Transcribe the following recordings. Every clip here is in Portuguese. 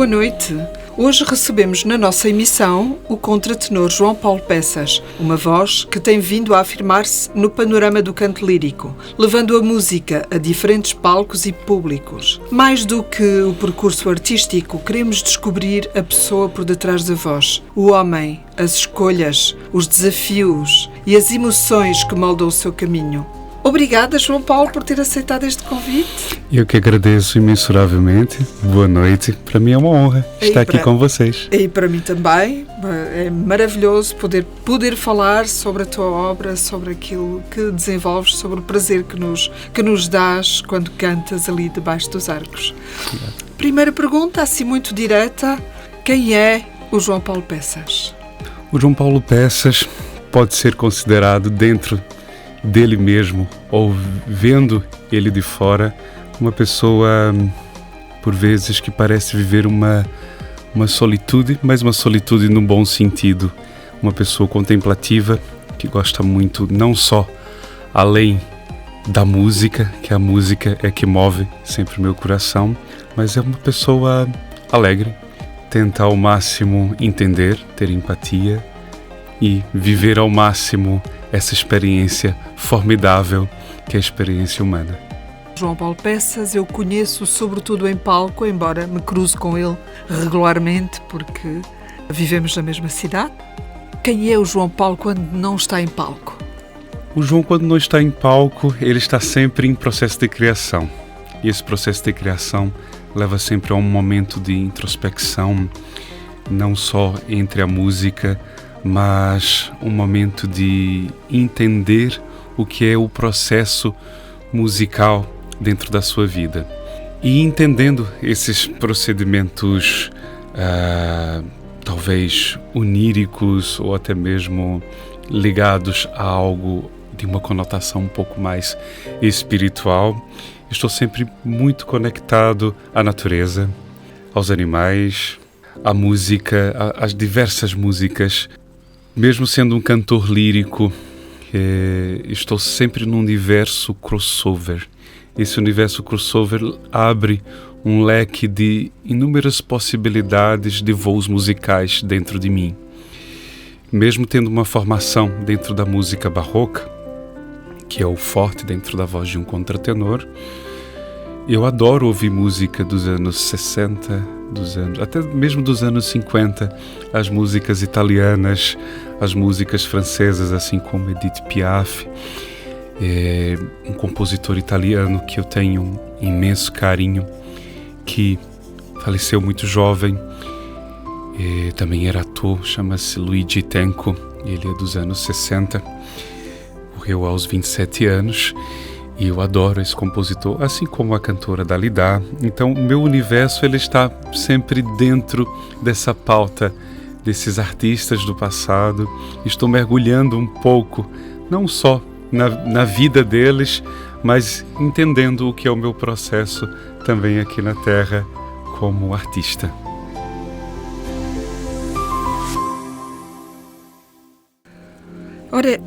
Boa noite. Hoje recebemos na nossa emissão o contratenor João Paulo Peças, uma voz que tem vindo a afirmar-se no panorama do canto lírico, levando a música a diferentes palcos e públicos. Mais do que o percurso artístico, queremos descobrir a pessoa por detrás da voz, o homem, as escolhas, os desafios e as emoções que moldam o seu caminho. Obrigada, João Paulo, por ter aceitado este convite. Eu que agradeço imensuravelmente. Boa noite. Para mim é uma honra estar aqui com vocês. E para mim também. É maravilhoso poder falar sobre a tua obra, sobre aquilo que desenvolves, sobre o prazer que nos dás quando cantas ali debaixo dos arcos. Obrigado. Primeira pergunta, assim muito direta. Quem é o João Paulo Peças? O João Paulo Peças pode ser considerado dentro dele mesmo, ou vendo ele de fora, uma pessoa, por vezes, que parece viver uma solitude, mas uma solitude no bom sentido. Uma pessoa contemplativa, que gosta muito, não só além da música, que a música é que move sempre o meu coração, mas é uma pessoa alegre, tenta ao máximo entender, ter empatia e viver ao máximo essa experiência formidável que é a experiência humana. João Paulo Peças eu conheço sobretudo em palco, embora me cruze com ele regularmente porque vivemos na mesma cidade. Quem é o João Paulo quando não está em palco? O João, quando não está em palco, ele está sempre em processo de criação. E esse processo de criação leva sempre a um momento de introspecção, não só entre a música, mas um momento de entender o que é o processo musical dentro da sua vida. E entendendo esses procedimentos talvez oníricos ou até mesmo ligados a algo de uma conotação um pouco mais espiritual, estou sempre muito conectado à natureza, aos animais, à música, às diversas músicas. Mesmo sendo um cantor lírico, estou sempre num universo crossover. Esse universo crossover abre um leque de inúmeras possibilidades de voos musicais dentro de mim. Mesmo tendo uma formação dentro da música barroca, que é o forte dentro da voz de um contratenor, eu adoro ouvir música dos anos 60, até mesmo dos anos 50, as músicas italianas, as músicas francesas, assim como Edith Piaf, um compositor italiano que eu tenho um imenso carinho, que faleceu muito jovem, também era ator, chama-se Luigi Tenco, ele é dos anos 60, morreu aos 27 anos, e eu adoro esse compositor, assim como a cantora Dalida. Então, o meu universo ele está sempre dentro dessa pauta, desses artistas do passado. Estou mergulhando um pouco, não só na vida deles, mas entendendo o que é o meu processo também aqui na Terra como artista. Ora,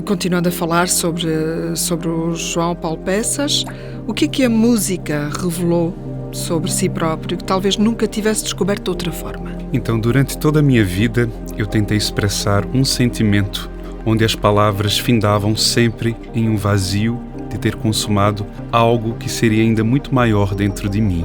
continuando a falar sobre o João Paulo Peças, o que a música revelou sobre si próprio que talvez nunca tivesse descoberto de outra forma? Então, durante toda a minha vida, eu tentei expressar um sentimento onde as palavras findavam sempre em um vazio de ter consumado algo que seria ainda muito maior dentro de mim.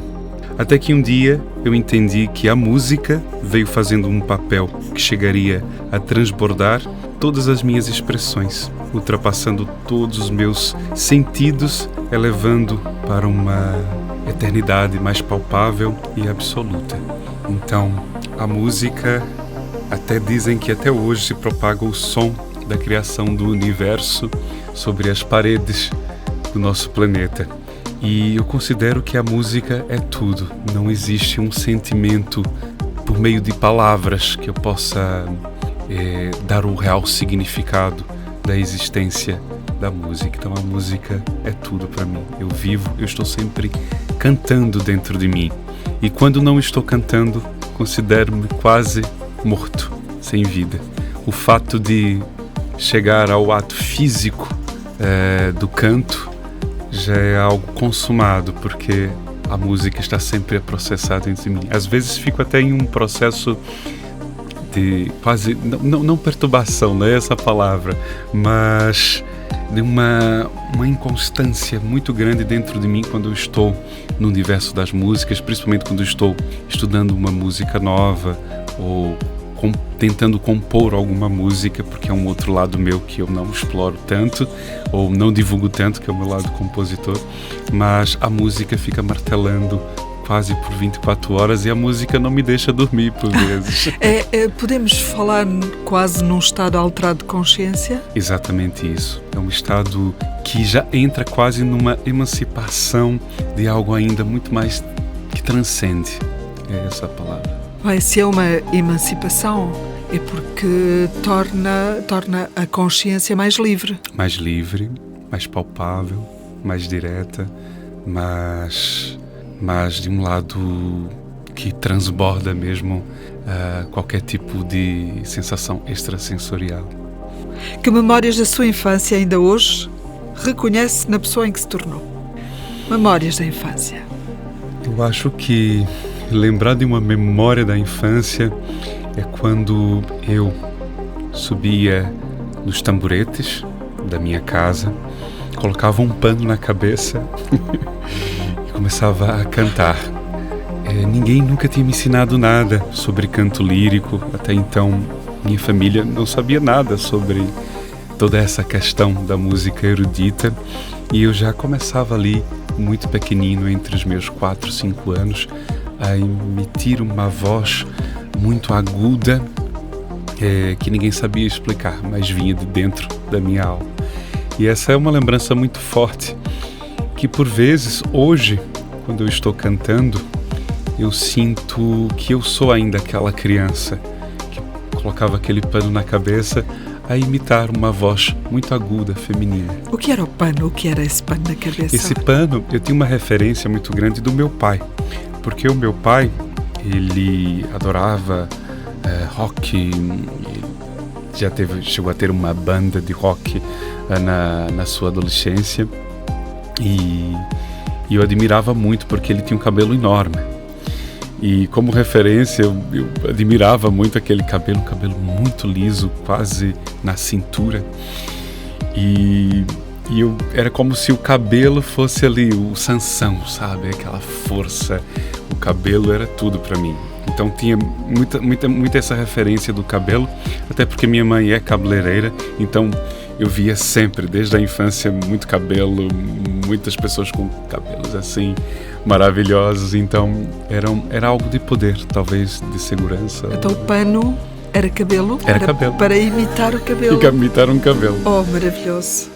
Até que um dia eu entendi que a música veio fazendo um papel que chegaria a transbordar todas as minhas expressões, ultrapassando todos os meus sentidos, elevando para uma eternidade mais palpável e absoluta. Então, a música, até dizem que até hoje se propaga o som da criação do universo sobre as paredes do nosso planeta. E eu considero que a música é tudo. Não existe um sentimento por meio de palavras que eu possa dar o real significado da existência da música. Então a música é tudo para mim. Eu estou sempre cantando dentro de mim. E quando não estou cantando, considero-me quase morto, sem vida. O fato de chegar ao ato físico do canto já é algo consumado, porque a música está sempre a processar dentro de mim. Às vezes fico até em um processo de quase, não perturbação, não é essa palavra, mas de uma inconstância muito grande dentro de mim quando eu estou no universo das músicas, principalmente quando eu estou estudando uma música nova ou tentando compor alguma música, porque é um outro lado meu que eu não exploro tanto ou não divulgo tanto, que é o meu lado compositor, mas a música fica martelando quase por 24 horas e a música não me deixa dormir por vezes. Podemos falar quase num estado alterado de consciência? Exatamente isso. É um estado que já entra quase numa emancipação de algo ainda muito mais que transcende. É essa a palavra. Se é uma emancipação, é porque torna a consciência mais livre. Mais livre, mais palpável, mais direta, mas de um lado que transborda mesmo qualquer tipo de sensação extrasensorial. Que memórias da sua infância ainda hoje reconhece na pessoa em que se tornou? Memórias da infância. Eu acho que lembrar de uma memória da infância é quando eu subia nos tamboretes da minha casa, colocava um pano na cabeça e começava a cantar. Ninguém nunca tinha me ensinado nada sobre canto lírico, até então minha família não sabia nada sobre toda essa questão da música erudita e eu já começava ali, muito pequenino, entre os meus 4, 5 anos, a emitir uma voz muito aguda que ninguém sabia explicar, mas vinha de dentro da minha alma. E essa é uma lembrança muito forte, que por vezes, hoje, quando eu estou cantando, eu sinto que eu sou ainda aquela criança que colocava aquele pano na cabeça a imitar uma voz muito aguda, feminina. O que era o pano? O que era esse pano na cabeça? Esse pano, eu tenho uma referência muito grande do meu pai, porque o meu pai, ele adorava rock, chegou a ter uma banda de rock na sua adolescência e eu admirava muito porque ele tinha um cabelo enorme. E como referência, eu admirava muito aquele cabelo, um cabelo muito liso, quase na cintura. E era como se o cabelo fosse ali o Sansão, sabe? Aquela força. O cabelo era tudo para mim. Então tinha muita essa referência do cabelo, até porque minha mãe é cabeleireira, então eu via sempre, desde a infância, muito cabelo, muitas pessoas com cabelos assim, maravilhosos, então era algo de poder, talvez de segurança. Então o pano era cabelo? Era cabelo. Para imitar o cabelo? Para imitar um cabelo. Oh, maravilhoso.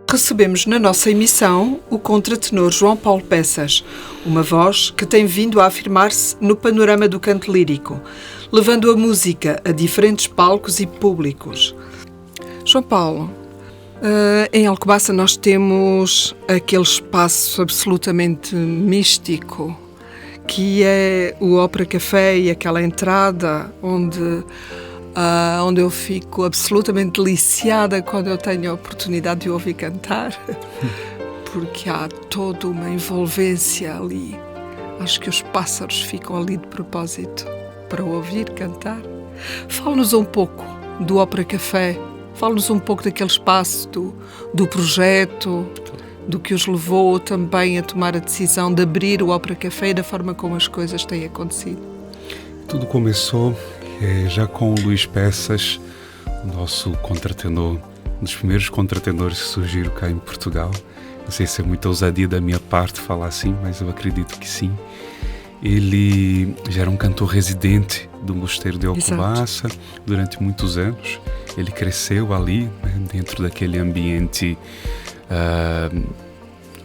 Recebemos na nossa emissão o contratenor João Paulo Peças, uma voz que tem vindo a afirmar-se no panorama do canto lírico, levando a música a diferentes palcos e públicos. João Paulo, em Alcobaça nós temos aquele espaço absolutamente místico, que é o Ópera Café e aquela entrada onde eu fico absolutamente deliciada quando eu tenho a oportunidade de ouvir cantar, porque há toda uma envolvência ali. Acho que os pássaros ficam ali de propósito para ouvir cantar. Fala-nos um pouco do Ópera Café, fala-nos um pouco daquele espaço, do projeto, do que os levou também a tomar a decisão de abrir o Ópera Café e da forma como as coisas têm acontecido. Tudo começou já com o Luís Peças, o nosso contratenor, um dos primeiros contratenores que surgiram cá em Portugal. Não sei se é muita ousadia da minha parte falar assim, mas eu acredito que sim. Ele já era um cantor residente do Mosteiro de Alcobaça durante muitos anos. Ele cresceu ali, né, dentro daquele ambiente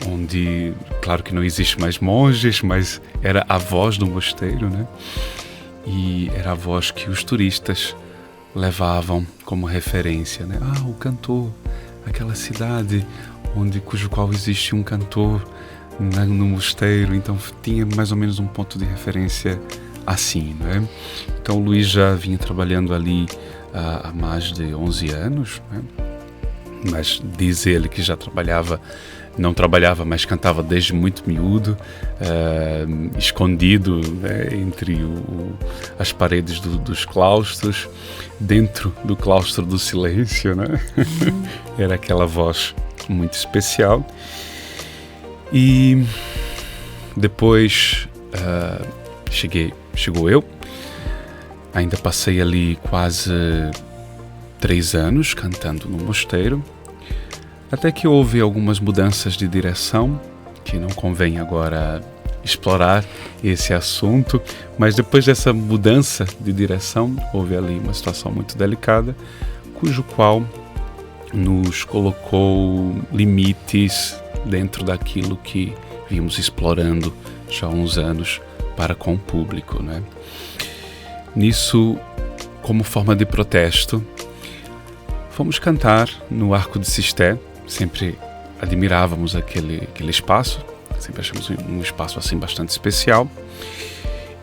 onde, claro que não existe mais monges, mas era a voz do mosteiro, né? E era a voz que os turistas levavam como referência, né? O cantor, aquela cidade cujo qual existe um cantor no mosteiro, então tinha mais ou menos um ponto de referência assim, né? Então o Luís já vinha trabalhando ali há mais de 11 anos, né? Mas diz ele que já não trabalhava, mas cantava desde muito miúdo, escondido, né, entre as paredes dos claustros, dentro do claustro do silêncio, né? Era aquela voz muito especial. E depois chegou eu. Ainda passei ali quase 3 anos cantando no mosteiro, até que houve algumas mudanças de direção, que não convém agora explorar esse assunto, mas depois dessa mudança de direção, houve ali uma situação muito delicada, cujo qual nos colocou limites dentro daquilo que vimos explorando já há uns anos para com o público, né? Nisso, como forma de protesto, fomos cantar no Arco de Sisté. Sempre admirávamos aquele espaço, sempre achamos um espaço assim bastante especial.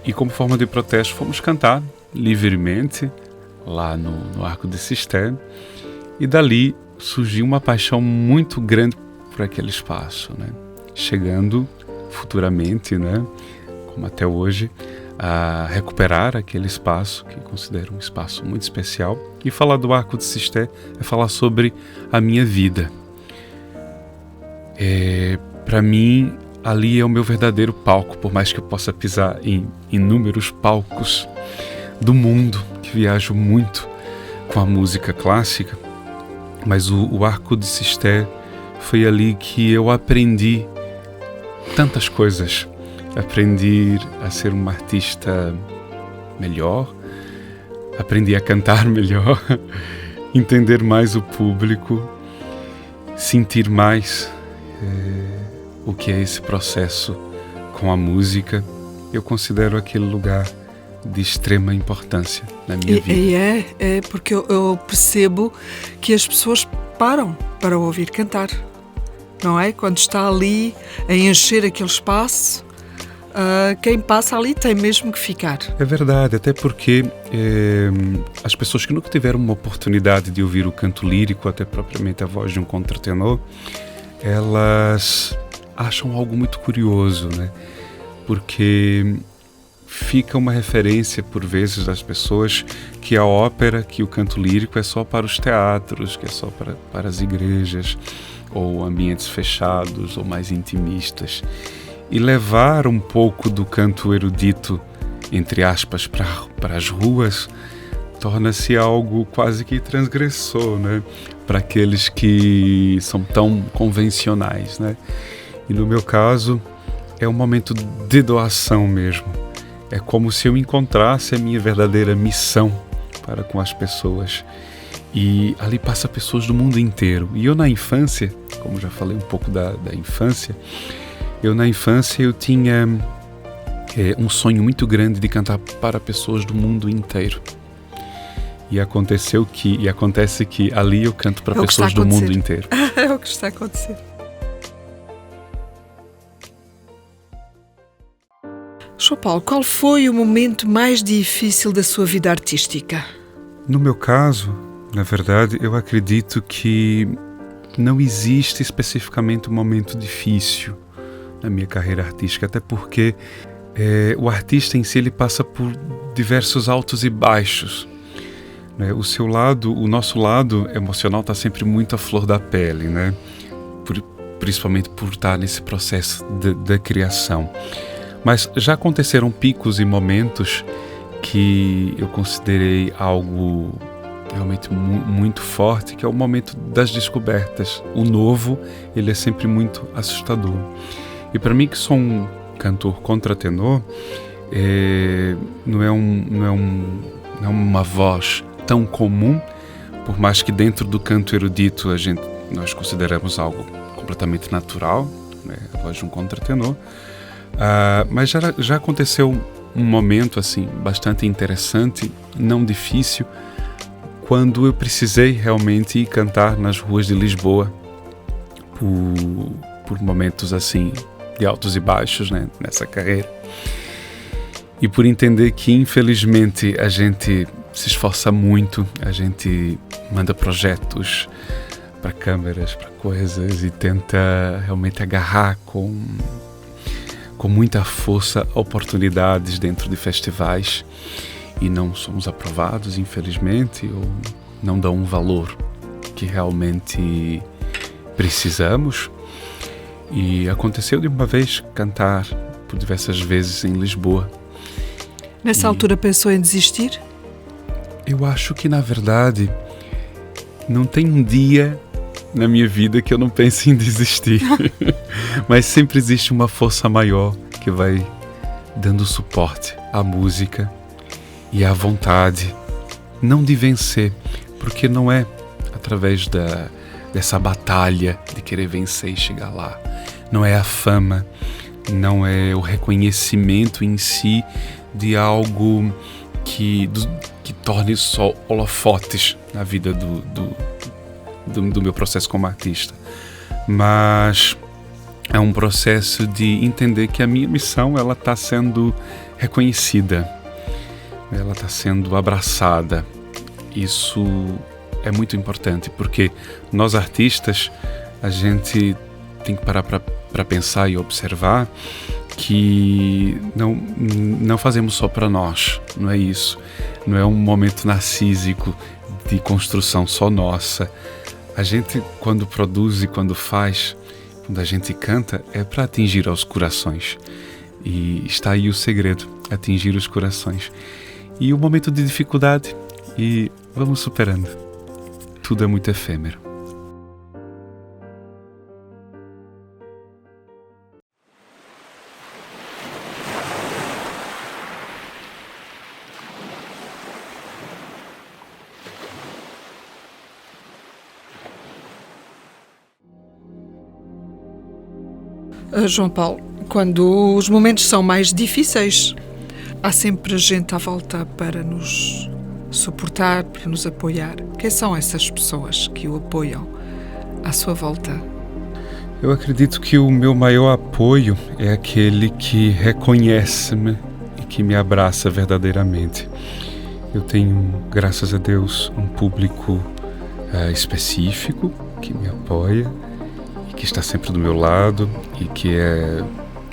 E como forma de protesto, fomos cantar livremente lá no Arco de Sisté. E dali surgiu uma paixão muito grande por aquele espaço, né? Chegando futuramente, né, como até hoje, a recuperar aquele espaço, que considero um espaço muito especial. E falar do Arco de Sisté é falar sobre a minha vida. Para mim, ali é o meu verdadeiro palco, por mais que eu possa pisar em inúmeros palcos do mundo, que viajo muito com a música clássica, mas o Arco de Sisté foi ali que eu aprendi tantas coisas. Aprendi a ser um artista melhor, aprendi a cantar melhor, entender mais o público, sentir mais o que é esse processo com a música. Eu considero aquele lugar de extrema importância na minha vida. E é porque eu percebo que as pessoas param para ouvir cantar, não é? Quando está ali a encher aquele espaço, quem passa ali tem mesmo que ficar. É verdade, até porque as pessoas que nunca tiveram uma oportunidade de ouvir o canto lírico, até propriamente a voz de um contratenor, elas acham algo muito curioso, né? Porque fica uma referência por vezes das pessoas que a ópera, que o canto lírico é só para os teatros, que é só para as igrejas, ou ambientes fechados ou mais intimistas. E levar um pouco do canto erudito, entre aspas, para as ruas, torna-se algo quase que transgressor, né? Para aqueles que são tão convencionais, né? E no meu caso, é um momento de doação mesmo. É como se eu encontrasse a minha verdadeira missão para com as pessoas. E ali passa pessoas do mundo inteiro. E eu na infância, como já falei um pouco da infância, eu tinha um sonho muito grande de cantar para pessoas do mundo inteiro. E acontece que ali eu canto para pessoas do mundo inteiro. É o que está a acontecer. João Paulo, qual foi o momento mais difícil da sua vida artística? No meu caso, na verdade, eu acredito que não existe especificamente um momento difícil na minha carreira artística, até porque o artista em si ele passa por diversos altos e baixos, né? O nosso lado emocional está sempre muito à flor da pele, né? Principalmente por estar nesse processo da criação. Mas já aconteceram picos e momentos que eu considerei algo realmente muito forte, que é o momento das descobertas. O novo, ele é sempre muito assustador. E para mim, que sou um cantor contratenor, não é uma voz tão comum, por mais que dentro do canto erudito nós consideramos algo completamente natural, né, a voz de um contratenor. Mas já aconteceu um momento assim bastante interessante, não difícil, quando eu precisei realmente ir cantar nas ruas de Lisboa por momentos assim de altos e baixos, né, nessa carreira. e por entender que, infelizmente, a gente se esforça muito, a gente manda projetos para câmeras, para coisas, e tenta realmente agarrar com muita força oportunidades dentro de festivais, e não somos aprovados, infelizmente, ou não dão um valor que realmente precisamos. E aconteceu de uma vez cantar por diversas vezes em Lisboa. Nessa altura pensou em desistir? Eu acho que, na verdade, não tem um dia na minha vida que eu não pense em desistir. Mas sempre existe uma força maior que vai dando suporte à música e à vontade, não de vencer, porque não é através dessa batalha de querer vencer e chegar lá. Não é a fama, não é o reconhecimento em si de algo que torne só holofotes na vida do meu processo como artista. Mas é um processo de entender que a minha missão, ela está sendo reconhecida, ela está sendo abraçada. Isso é muito importante, porque nós artistas, a gente tem que parar para pensar e observar que não fazemos só para nós, não é isso. Não é um momento narcísico de construção só nossa. A gente, quando produz e quando faz, quando a gente canta, é para atingir aos corações. E está aí o segredo, atingir os corações. E o momento de dificuldade, e vamos superando. Tudo é muito efêmero. João Paulo, quando os momentos são mais difíceis, há sempre gente à volta para nos suportar, para nos apoiar. Quem são essas pessoas que o apoiam à sua volta? Eu acredito que o meu maior apoio é aquele que reconhece-me e que me abraça verdadeiramente. Eu tenho, graças a Deus, um público específico que me apoia, que está sempre do meu lado e que é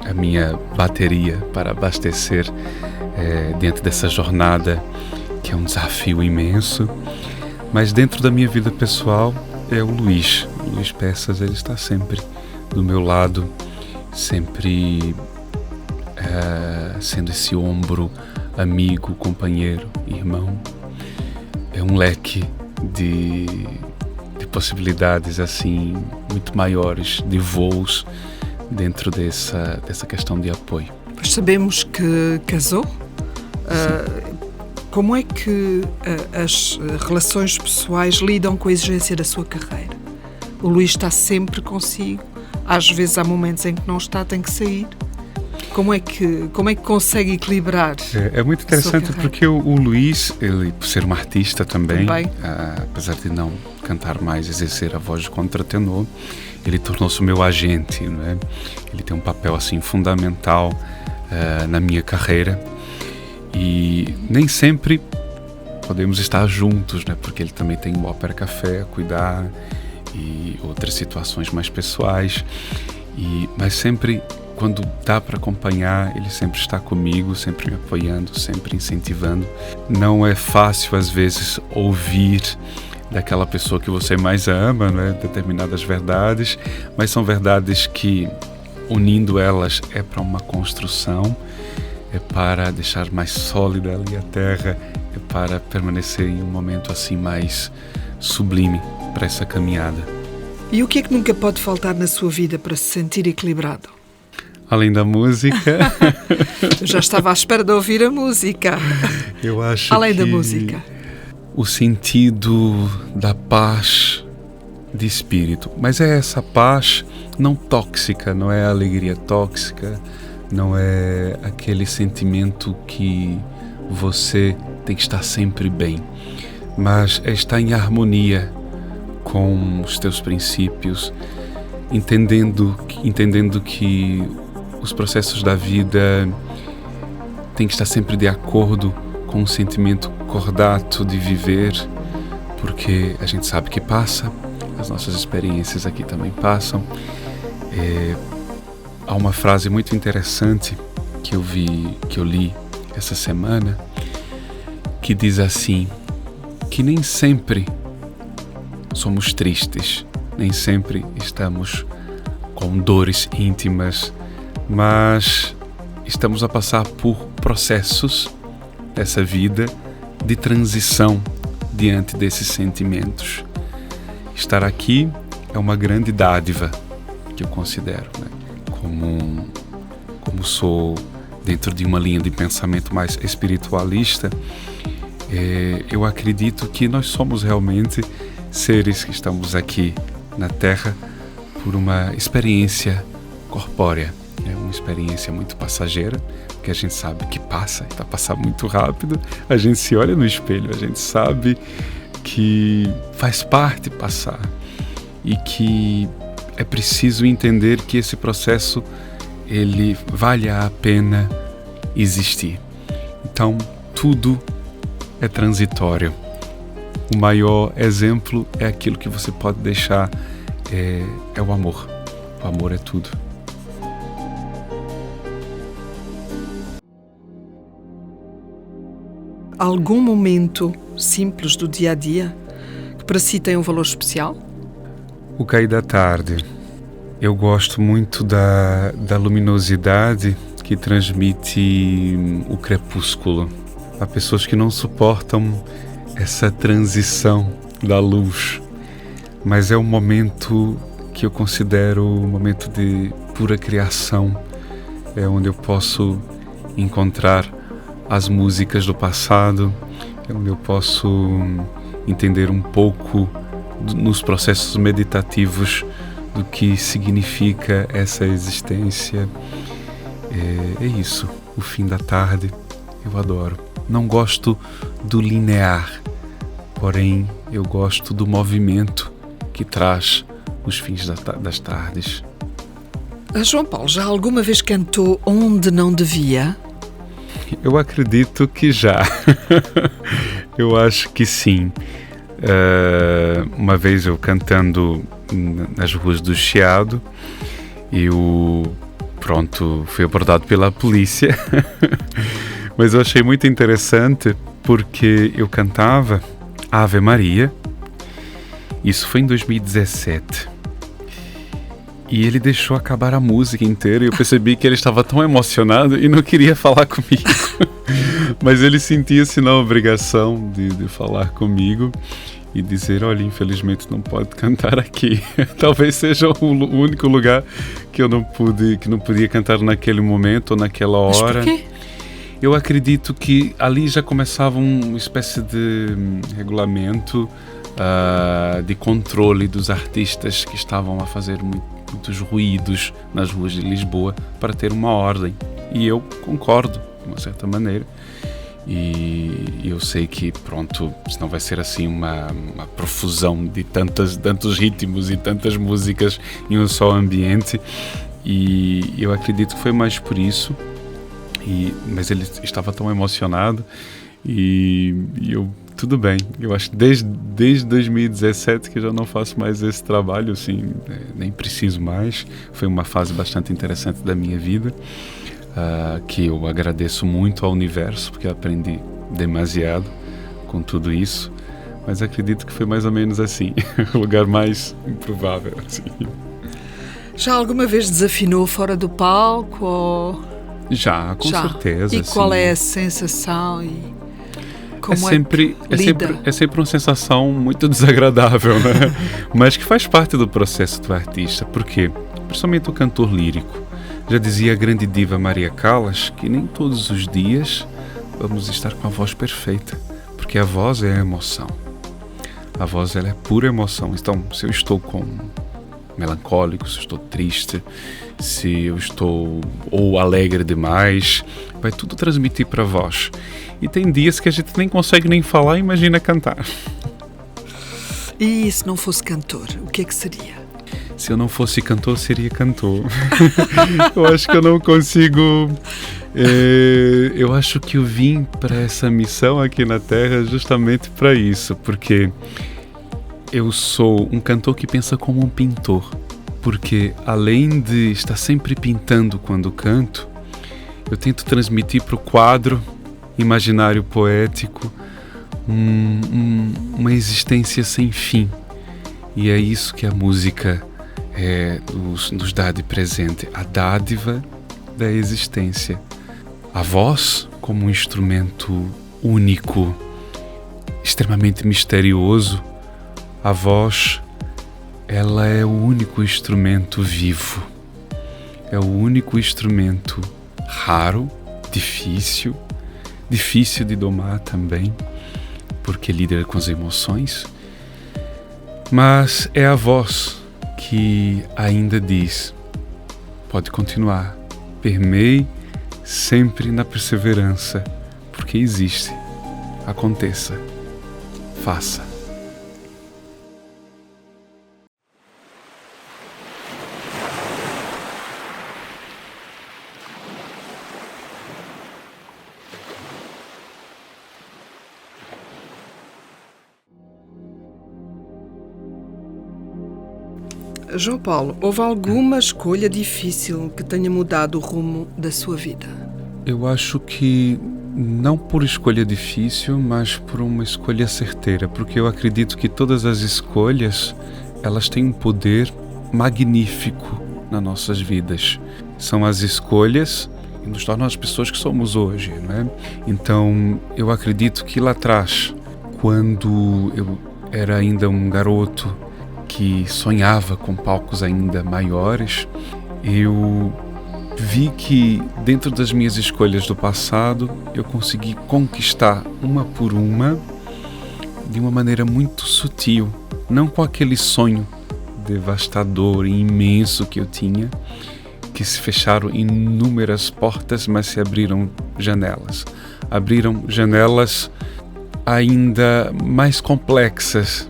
a minha bateria para abastecer dentro dessa jornada, que é um desafio imenso. Mas dentro da minha vida pessoal é o Luís Peças. Ele está sempre do meu lado, sempre sendo esse ombro amigo, companheiro, irmão. É um leque de possibilidades assim muito maiores de voos dentro dessa questão de apoio. Pois sabemos que casou. Como é que as relações pessoais lidam com a exigência da sua carreira? O Luís está sempre consigo. Às vezes há momentos em que não está, tem que sair. Como é que consegue equilibrar? É muito interessante porque o Luís, ele, por ser um artista também. Apesar de não cantar mais, exercer a voz de contratenor, ele tornou-se o meu agente, não é? Ele tem um papel assim fundamental na minha carreira, e nem sempre podemos estar juntos, né? Porque ele também tem o Ópera Café a cuidar e outras situações mais pessoais, mas sempre quando dá para acompanhar, ele sempre está comigo, sempre me apoiando, sempre incentivando. Não é fácil, às vezes, ouvir daquela pessoa que você mais ama, né, determinadas verdades, mas são verdades que, unindo elas, é para uma construção, é para deixar mais sólida ali a terra, é para permanecer em um momento assim mais sublime para essa caminhada. E o que é que nunca pode faltar na sua vida para se sentir equilibrado? Além da música... Eu já estava à espera de ouvir a música. Eu acho Além que da música. O sentido da paz de espírito. Mas é essa paz não tóxica, não é a alegria tóxica, não é aquele sentimento que você tem que estar sempre bem, mas é estar em harmonia com os teus princípios, entendendo que os processos da vida tem que estar sempre de acordo com o sentimento cordato de viver, porque a gente sabe que passa, as nossas experiências aqui também passam. Há uma frase muito interessante que eu li essa semana, que diz assim, que nem sempre somos tristes, nem sempre estamos com dores íntimas, mas estamos a passar por processos dessa vida de transição diante desses sentimentos. Estar aqui é uma grande dádiva que eu considero, né? Como sou dentro de uma linha de pensamento mais espiritualista, eu acredito que nós somos realmente seres que estamos aqui na Terra por uma experiência corpórea, uma experiência muito passageira, porque a gente sabe que vai passar muito rápido, a gente se olha no espelho, a gente sabe que faz parte passar e que é preciso entender que esse processo ele vale a pena existir. Então, tudo é transitório. O maior exemplo é aquilo que você pode deixar, é o amor. O amor é tudo. Algum momento simples do dia a dia que para si tem um valor especial? O cair da tarde. Eu gosto muito da luminosidade que transmite o crepúsculo. Há pessoas que não suportam essa transição da luz, mas é um momento que eu considero um momento de pura criação. É onde eu posso encontrar as músicas do passado, é onde eu posso entender um pouco nos processos meditativos do que significa essa existência. É isso, o fim da tarde eu adoro. Não gosto do linear, porém eu gosto do movimento que traz os fins das tardes. João Paulo, já alguma vez cantou onde não devia? Eu acredito que já. Eu acho que sim. Uma vez eu cantando nas ruas do Chiado, fui abordado pela polícia. Mas eu achei muito interessante porque eu cantava Ave Maria. Isso foi em 2017. E ele deixou acabar a música inteira e eu percebi que ele estava tão emocionado e não queria falar comigo. Mas ele sentia-se na obrigação de falar comigo e dizer, olha, infelizmente não pode cantar aqui. Talvez seja o único lugar que não podia cantar naquele momento ou naquela hora. Mas por quê? Eu acredito que ali já começava uma espécie de regulamento, de controle dos artistas que estavam a fazer muitos ruídos nas ruas de Lisboa para ter uma ordem. E eu concordo, de uma certa maneira. E eu sei que, senão vai ser assim uma profusão de tantos ritmos e tantas músicas em um só ambiente. E eu acredito que foi mais por isso. Mas ele estava tão emocionado e eu, tudo bem. Eu acho que desde 2017 que eu já não faço mais esse trabalho, assim, nem preciso mais. Foi uma fase bastante interessante da minha vida, que eu agradeço muito ao universo, porque eu aprendi demasiado com tudo isso. Mas acredito que foi mais ou menos assim, o lugar mais improvável. Assim. Já alguma vez desafinou fora do palco? Ou... Já, com certeza. E qual é a sensação? E como é sempre uma sensação muito desagradável, né? Mas que faz parte do processo do artista. Por quê? Principalmente o cantor lírico. Já dizia a grande diva Maria Callas que nem todos os dias vamos estar com a voz perfeita, porque a voz é a emoção. A voz, ela é pura emoção. Então, se eu estou melancólico, se eu estou triste, se eu estou alegre demais, vai tudo transmitir para a voz. E tem dias que a gente nem consegue nem falar, imagina cantar. E se não fosse cantor, o que é que seria? Se eu não fosse cantor, seria cantor. Eu acho que eu não consigo Eu acho que eu vim para essa missão aqui na Terra justamente para isso, porque eu sou um cantor que pensa como um pintor, porque além de estar sempre pintando quando canto, eu tento transmitir para o quadro imaginário poético uma existência sem fim. E é isso que a música nos dá de presente, a dádiva da existência. A voz como um instrumento único, extremamente misterioso. A voz, ela é o único instrumento vivo. É o único instrumento raro, difícil de domar também, porque lida com as emoções. Mas é a voz que ainda diz: pode continuar, permeie sempre na perseverança, porque existe. Aconteça, faça. João Paulo, houve alguma escolha difícil que tenha mudado o rumo da sua vida? Eu acho que não por escolha difícil, mas por uma escolha certeira, porque eu acredito que todas as escolhas, elas têm um poder magnífico nas nossas vidas. São as escolhas que nos tornam as pessoas que somos hoje, não é? Então, eu acredito que lá atrás, quando eu era ainda um garoto que sonhava com palcos ainda maiores, eu vi que dentro das minhas escolhas do passado eu consegui conquistar uma por uma de uma maneira muito sutil, não com aquele sonho devastador e imenso que eu tinha, que se fecharam inúmeras portas, mas se abriram janelas ainda mais complexas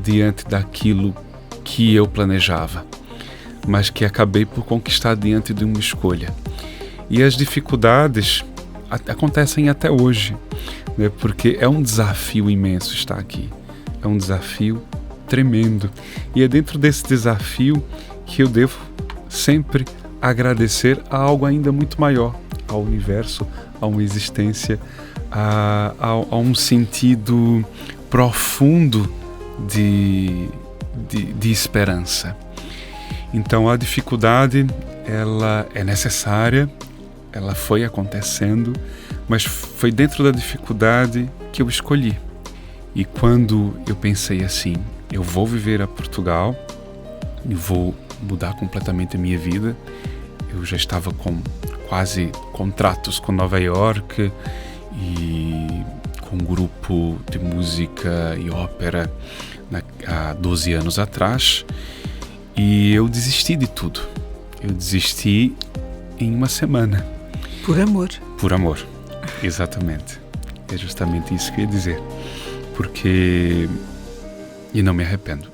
diante daquilo que eu planejava, mas que acabei por conquistar diante de uma escolha. E as dificuldades acontecem até hoje, né? Porque é um desafio imenso estar aqui, é um desafio tremendo, e é dentro desse desafio que eu devo sempre agradecer a algo ainda muito maior, ao universo, a uma existência, a um sentido profundo de esperança. Então a dificuldade, ela é necessária, ela foi acontecendo, mas foi dentro da dificuldade que eu escolhi. E quando eu pensei assim, eu vou viver a Portugal e vou mudar completamente a minha vida, eu já estava com quase contratos com Nova York e com um grupo de música e ópera há 12 anos atrás, e eu desisti de tudo. Eu desisti em uma semana. Por amor. Por amor, exatamente. É justamente isso que eu ia dizer. Porque... E não me arrependo.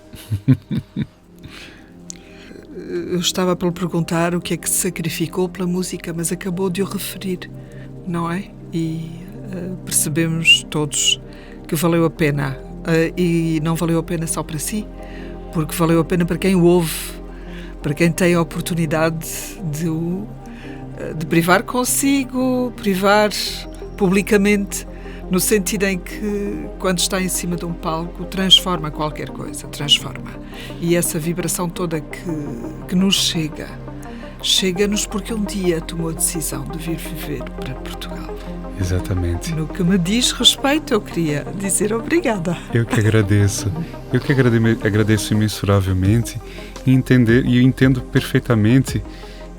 Eu estava para lhe perguntar o que é que se sacrificou pela música, mas acabou de o referir, não é? E percebemos todos que valeu a pena. E não valeu a pena só para si, porque valeu a pena para quem o ouve, para quem tem a oportunidade de privar consigo, privar publicamente, no sentido em que, quando está em cima de um palco, transforma qualquer coisa, transforma. E essa vibração toda que nos chega-nos porque um dia tomou a decisão de vir viver para Portugal. Exatamente. No que me diz respeito, eu queria dizer obrigada. Eu que agradeço. Eu que agradeço imensuravelmente e eu entendo perfeitamente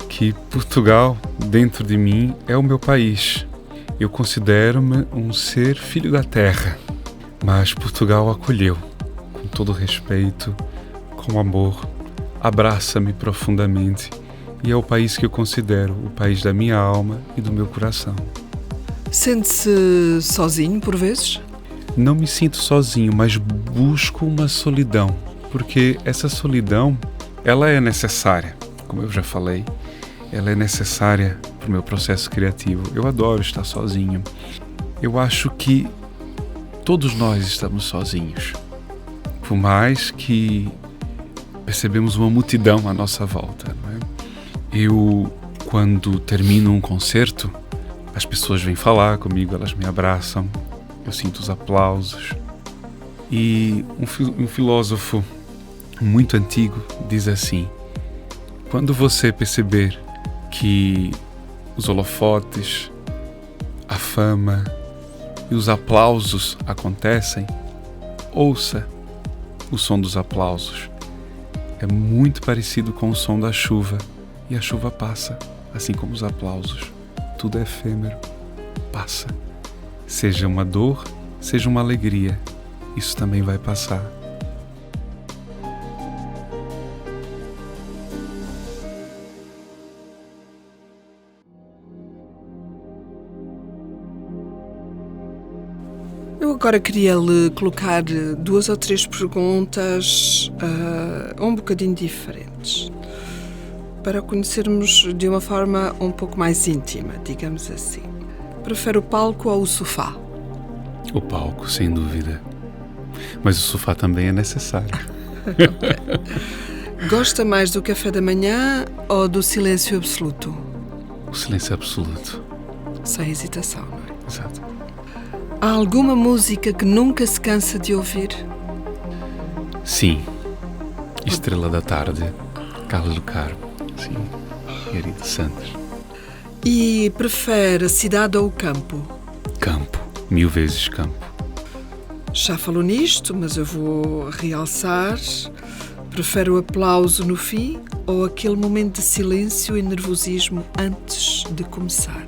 que Portugal, dentro de mim, é o meu país. Eu considero-me um ser filho da terra, mas Portugal acolheu, com todo respeito, com amor, abraça-me profundamente e é o país que eu considero o país da minha alma e do meu coração. Sente-se sozinho por vezes? Não me sinto sozinho, mas busco uma solidão, porque essa solidão, ela é necessária, como eu já falei, ela é necessária para o meu processo criativo. Eu adoro estar sozinho. Eu acho que todos nós estamos sozinhos. Por mais que percebemos uma multidão à nossa volta, não é? Eu, quando termino um concerto, as pessoas vêm falar comigo, elas me abraçam, eu sinto os aplausos. E um filósofo muito antigo diz assim: quando você perceber que os holofotes, a fama e os aplausos acontecem, ouça o som dos aplausos. É muito parecido com o som da chuva, e a chuva passa, assim como os aplausos. Tudo é efêmero, passa. Seja uma dor, seja uma alegria, isso também vai passar. Eu agora queria lhe colocar 2 ou 3 perguntas um bocadinho diferentes, para o conhecermos de uma forma um pouco mais íntima, digamos assim. Prefere o palco ou o sofá? O palco, sem dúvida. Mas o sofá também é necessário. Gosta mais do café da manhã ou do silêncio absoluto? O silêncio absoluto. Sem hesitação, não é? Exato. Há alguma música que nunca se cansa de ouvir? Sim. Estrela da Tarde, Carlos do Carmo. Sim. Margarida Santos. E prefere a cidade ou o campo? Campo. 1000 vezes campo. Já falou nisto, mas eu vou realçar. Prefere o aplauso no fim ou aquele momento de silêncio e nervosismo antes de começar?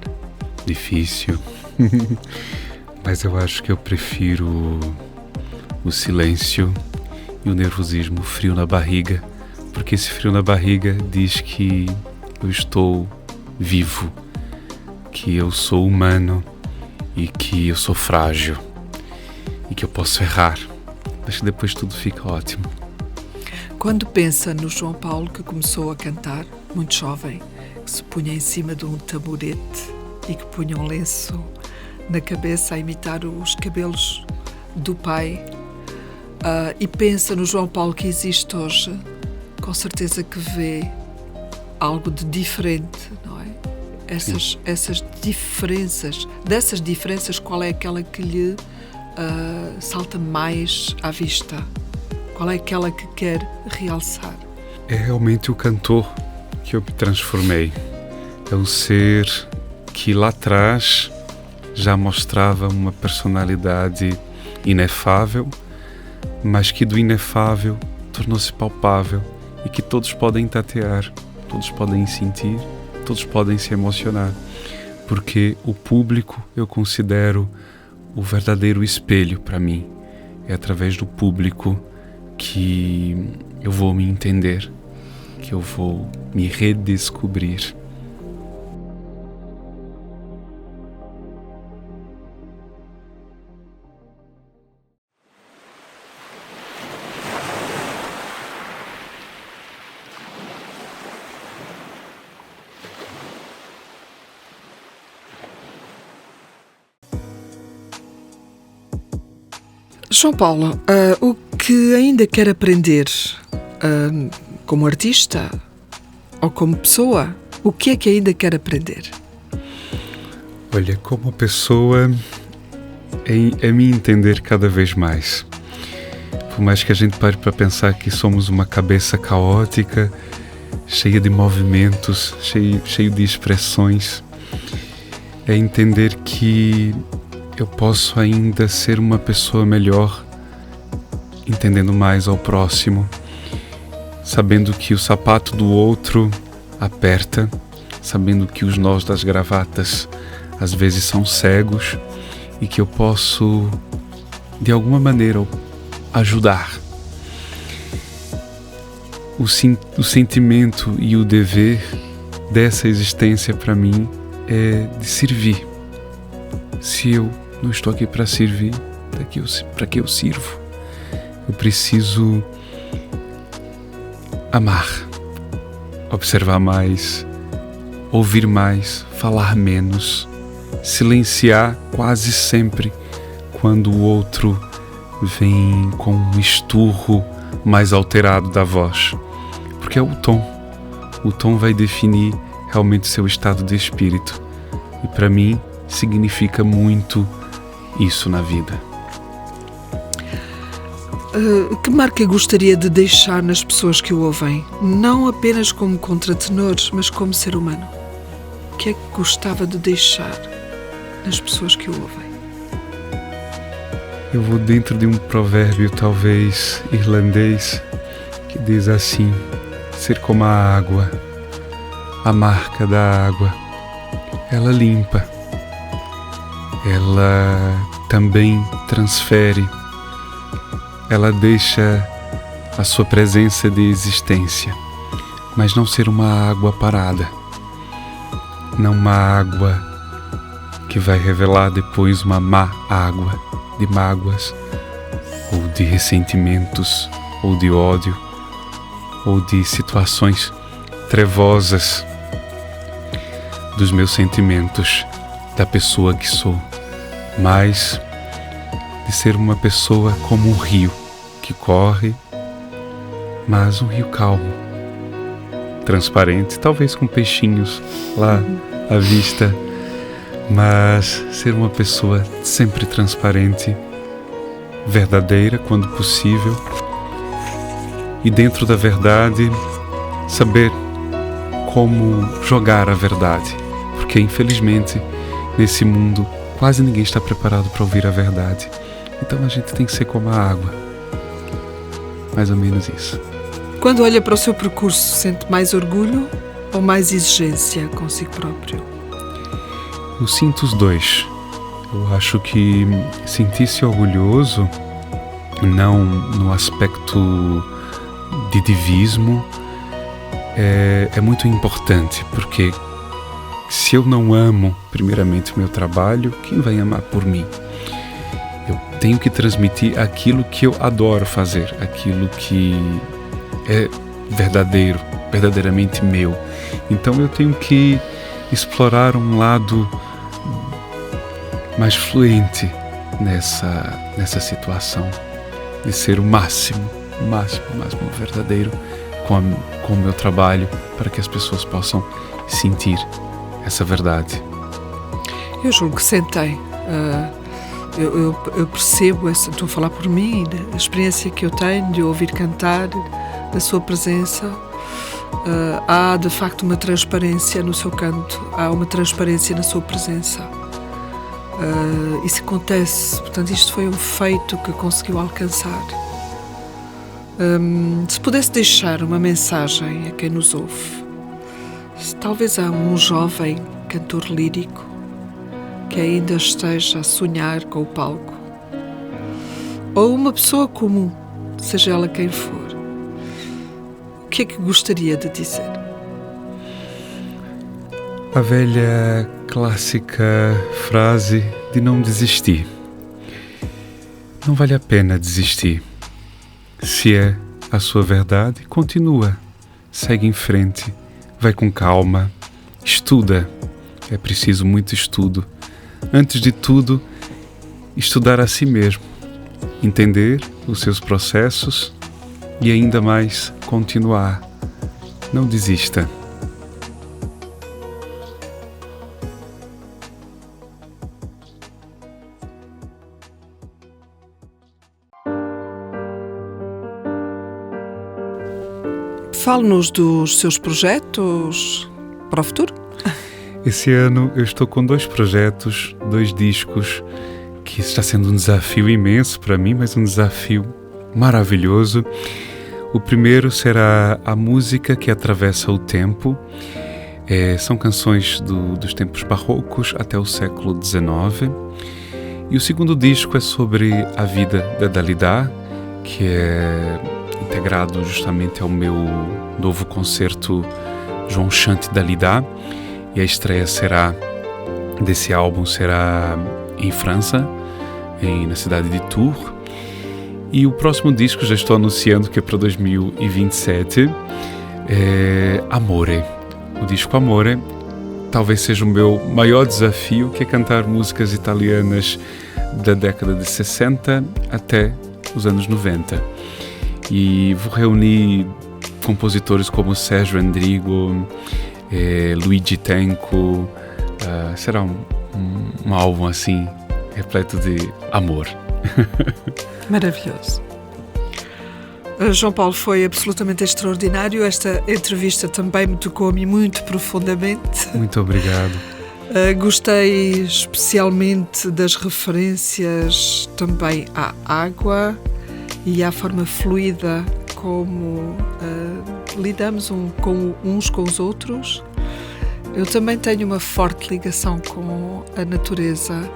Difícil. Mas eu acho que eu prefiro o silêncio e o nervosismo, o frio na barriga, porque esse frio na barriga diz que eu estou vivo, que eu sou humano e que eu sou frágil e que eu posso errar, mas que depois tudo fica ótimo. Quando pensa no João Paulo que começou a cantar, muito jovem, que se punha em cima de um taburete e que punha um lenço na cabeça a imitar os cabelos do pai, e pensa no João Paulo que existe hoje, com certeza que vê algo de diferente, não é? Essas diferenças, dessas diferenças, qual é aquela que lhe salta mais à vista? Qual é aquela que quer realçar? É realmente o cantor que eu me transformei. É o ser que lá atrás já mostrava uma personalidade inefável, mas que do inefável tornou-se palpável e que todos podem tatear, todos podem sentir, todos podem se emocionar, porque o público eu considero o verdadeiro espelho para mim. É através do público que eu vou me entender, que eu vou me redescobrir. João Paulo, o que ainda quer aprender como artista ou como pessoa? O que é que ainda quer aprender? Olha, como pessoa, é me entender cada vez mais. Por mais que a gente pare para pensar que somos uma cabeça caótica, cheia de movimentos, cheio de expressões, é entender que eu posso ainda ser uma pessoa melhor, entendendo mais ao próximo, sabendo que o sapato do outro aperta, sabendo que os nós das gravatas às vezes são cegos e que eu posso, de alguma maneira, ajudar. O sentimento e o dever dessa existência para mim é de servir. Se eu não estou aqui para servir, para que eu sirvo? Eu preciso amar, observar mais ouvir mais, falar menos, silenciar quase sempre quando o outro vem com um esturro mais alterado da voz, porque é o tom. O tom vai definir realmente seu estado de espírito, e para mim significa muito isso na vida. Que marca gostaria de deixar nas pessoas que o ouvem? Não apenas como contratenor, mas como ser humano. O que é que gostava de deixar nas pessoas que o ouvem? Eu vou dentro de um provérbio, talvez irlandês, que diz assim: ser como a água, a marca da água. Ela limpa, ela também transfere, ela deixa a sua presença de existência, mas não ser uma água parada, não uma água que vai revelar depois uma má água de mágoas, ou de ressentimentos, ou de ódio, ou de situações trevosas dos meus sentimentos, da pessoa que sou, mas de ser uma pessoa como um rio que corre, mas um rio calmo, transparente, talvez com peixinhos lá à vista, mas ser uma pessoa sempre transparente, verdadeira quando possível, e dentro da verdade saber como jogar a verdade, porque infelizmente nesse mundo quase ninguém está preparado para ouvir a verdade. Então a gente tem que ser como a água. Mais ou menos isso. Quando olha para o seu percurso, sente mais orgulho ou mais exigência consigo próprio? Eu sinto os dois. Eu acho que sentir-se orgulhoso, não no aspecto de divismo, é muito importante, porque se eu não amo primeiramente o meu trabalho, quem vai amar por mim? Eu tenho que transmitir aquilo que eu adoro fazer, aquilo que é verdadeiro, verdadeiramente meu. Então eu tenho que explorar um lado mais fluente nessa situação, de ser o máximo verdadeiro com o meu trabalho, para que as pessoas possam sentir essa verdade. Eu julgo que sentei. Eu percebo estou a falar por mim, a experiência que eu tenho de ouvir cantar, da sua presença. Há de facto uma transparência no seu canto, há uma transparência na sua presença. Isso acontece, portanto isto foi um feito que conseguiu alcançar. Se pudesse deixar uma mensagem a quem nos ouve, talvez há um jovem cantor lírico que ainda esteja a sonhar com o palco, ou uma pessoa comum, seja ela quem for, o que é que gostaria de dizer? A velha clássica frase de não desistir. Não vale a pena desistir. Se é a sua verdade, continua, segue em frente, vai com calma, estuda. É preciso muito estudo. Antes de tudo, estudar a si mesmo, entender os seus processos e ainda mais continuar. Não desista. Fale-nos dos seus projetos para o futuro. Esse ano eu estou com 2 projetos, 2 discos, que está sendo um desafio imenso para mim, mas um desafio maravilhoso. O primeiro será a música que atravessa o tempo. São canções dos tempos barrocos até o século XIX. E o segundo disco é sobre a vida da Dalida, que é integrado justamente ao meu novo concerto João Chante Dalida. E a estreia desse álbum será em França, na cidade de Tours. E o próximo disco, já estou anunciando que é para 2027, é Amore. O disco Amore talvez seja o meu maior desafio, que é cantar músicas italianas da década de 60 até os anos 90. E vou reunir compositores como Sérgio Endrigo, Luigi Tenco. Será um álbum assim, repleto de amor. Maravilhoso. João Paulo, foi absolutamente extraordinário. Esta entrevista também me tocou a mim muito profundamente. Muito obrigado. Gostei especialmente das referências também à água e à forma fluida como lidamos uns com os outros. Eu também tenho uma forte ligação com a natureza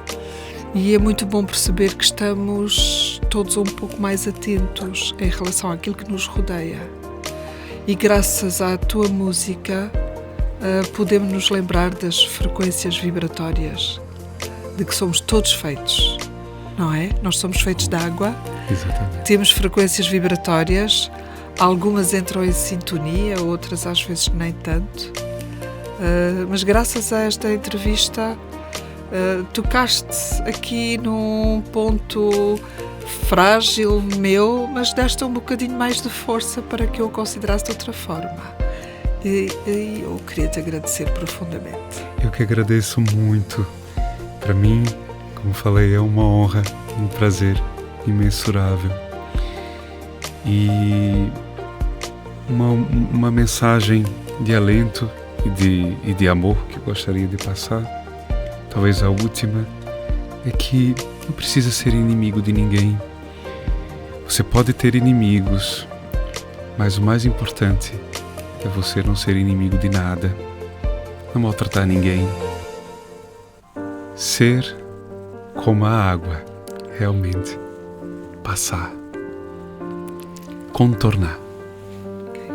e é muito bom perceber que estamos todos um pouco mais atentos em relação àquilo que nos rodeia. E graças à tua música podemos nos lembrar das frequências vibratórias, de que somos todos feitos, não é? Nós somos feitos de água. Exatamente. Temos frequências vibratórias, algumas entram em sintonia, outras às vezes nem tanto. Mas graças a esta entrevista tocaste aqui num ponto frágil meu, mas deste um bocadinho mais de força para que eu o considerasse de outra forma. E eu queria te agradecer profundamente. Eu que agradeço muito. Para mim, como falei, é uma honra, um prazer imensurável. E uma mensagem de alento e de amor que eu gostaria de passar, talvez a última, é que não precisa ser inimigo de ninguém. Você pode ter inimigos, mas o mais importante é você não ser inimigo de nada, não maltratar ninguém. Ser como a água, realmente, passar, contornar. Okay.